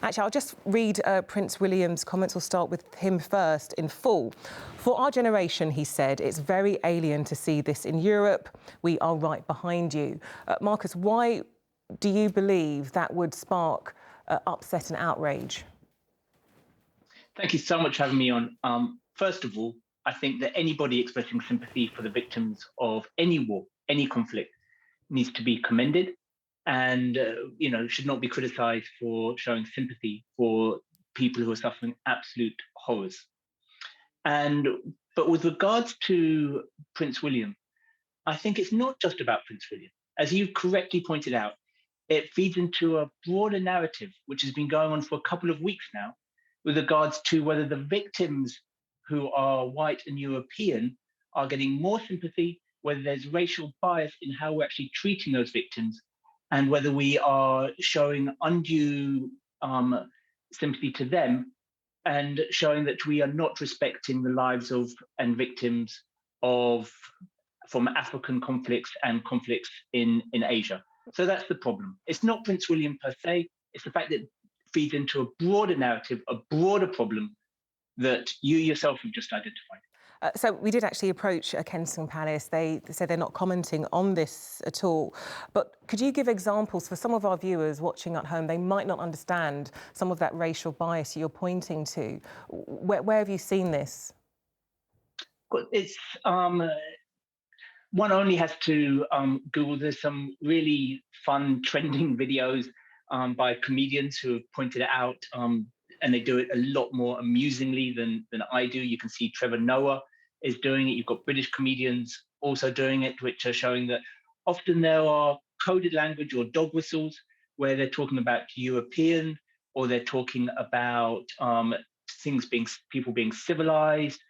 Actually, I'll just read Prince William's comments. We'll start with him first in full. For our generation, he said, it's very alien to see this in Europe. We are right behind you. Marcus, why do you believe that would spark upset and outrage? Thank you so much for having me on. First of all, I think that anybody expressing sympathy for the victims of any war, any conflict, needs to be commended and should not be criticized for showing sympathy for people who are suffering absolute horrors. But with regards to Prince William, I think it's not just about Prince William. As you correctly pointed out, it feeds into a broader narrative, which has been going on for a couple of weeks now, with regards to whether the victims who are white and European are getting more sympathy, whether there's racial bias in how we're actually treating those victims, and whether we are showing undue sympathy to them and showing that we are not respecting the lives of and victims from African conflicts and conflicts in Asia. So that's the problem. It's not Prince William per se, it's the fact that it feeds into a broader narrative, a broader problem that you yourself have just identified. So we did actually approach Kensington Palace. They said they're not commenting on this at all. But could you give examples for some of our viewers watching at home? They might not understand some of that racial bias you're pointing to. Where have you seen this? It's one only has to Google. There's some really fun trending videos by comedians who have pointed it out. And they do it a lot more amusingly than I do. You can see Trevor Noah is doing it. You've got British comedians also doing it, which are showing that often there are coded language or dog whistles where they're talking about European, or they're talking about people being civilized,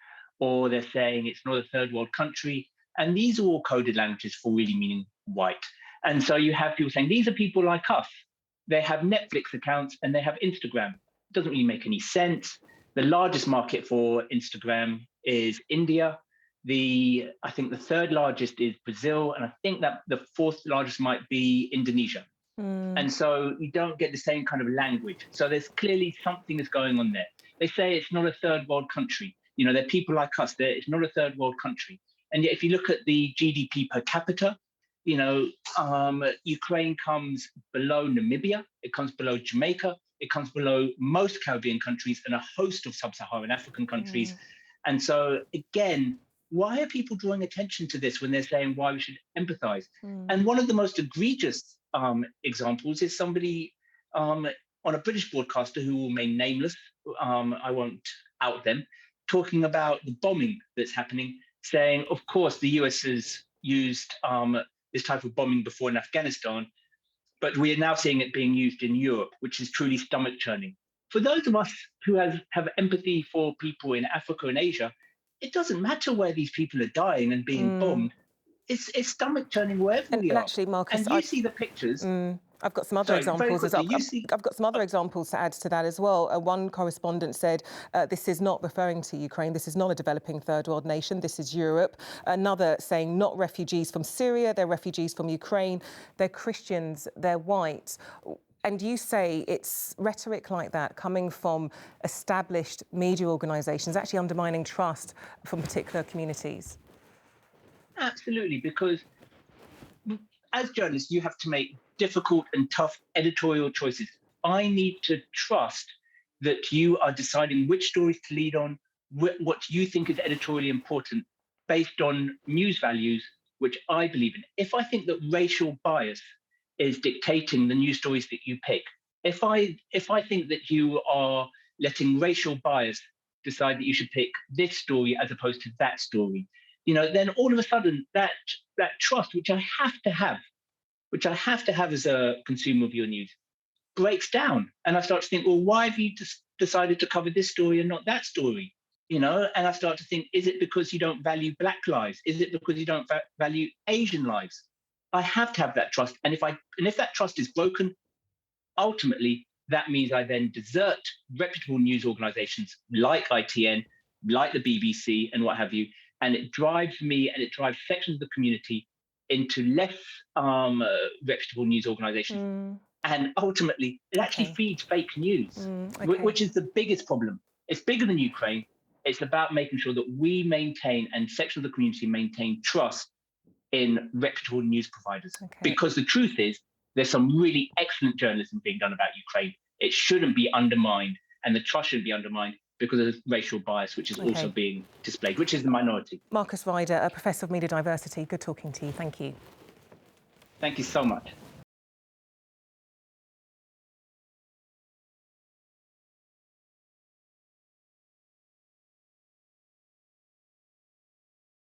or they're saying it's not a third world country. And these are all coded languages for really meaning white. And so you have people saying, these are people like us. They have Netflix accounts and they have Instagram. Doesn't really make any sense. The largest market for Instagram is India. I think the third largest is Brazil, and I think that the fourth largest might be Indonesia. And so you don't get the same kind of language. So there's clearly something that's going on there. They say it's not a third world country. They're people like us. It's not a third world country. And yet if you look at the GDP per capita, Ukraine comes below Namibia, it comes below Jamaica, it comes below most Caribbean countries and a host of sub-Saharan African countries. And so, again, why are people drawing attention to this when they're saying why we should empathize? And one of the most egregious examples is somebody on a British broadcaster who will remain nameless, I won't out them, talking about the bombing that's happening, saying, of course, the US has used this type of bombing before in Afghanistan, but we are now seeing it being used in Europe, which is truly stomach-churning. For those of us who have empathy for people in Africa and Asia, it doesn't matter where these people are dying and being bombed. It's stomach-churning wherever we are. And actually, Marcus, and you see the pictures. I've got some other examples. I've got some other examples to add to that as well. One correspondent said, this is not referring to Ukraine. This is not a developing third world nation. This is Europe. Another saying, not refugees from Syria. They're refugees from Ukraine. They're Christians. They're white. And you say it's rhetoric like that coming from established media organisations, actually undermining trust from particular communities. Absolutely, because as journalists, you have to make difficult and tough editorial choices. I need to trust that you are deciding which stories to lead on, what you think is editorially important based on news values, which I believe in. If I think that racial bias is dictating the news stories that you pick, if I think that you are letting racial bias decide that you should pick this story as opposed to that story, then all of a sudden that trust, which I have to have as a consumer of your news, breaks down. And I start to think, well, why have you decided to cover this story and not that story? And I start to think, is it because you don't value Black lives? Is it because you don't value Asian lives? I have to have that trust. And if that trust is broken, ultimately, that means I then desert reputable news organizations like ITN, like the BBC and what have you. And it drives me and it drives sections of the community into less reputable news organizations. And ultimately, it actually feeds fake news, which is the biggest problem. It's bigger than Ukraine. It's about making sure that we maintain and sections of the community maintain trust in reputable news providers. Because the truth is, there's some really excellent journalism being done about Ukraine. It shouldn't be undermined, and the trust shouldn't be undermined because of racial bias, which is also being displayed, which is the minority. Marcus Ryder, a Professor of Media Diversity. Good talking to you. Thank you. Thank you so much.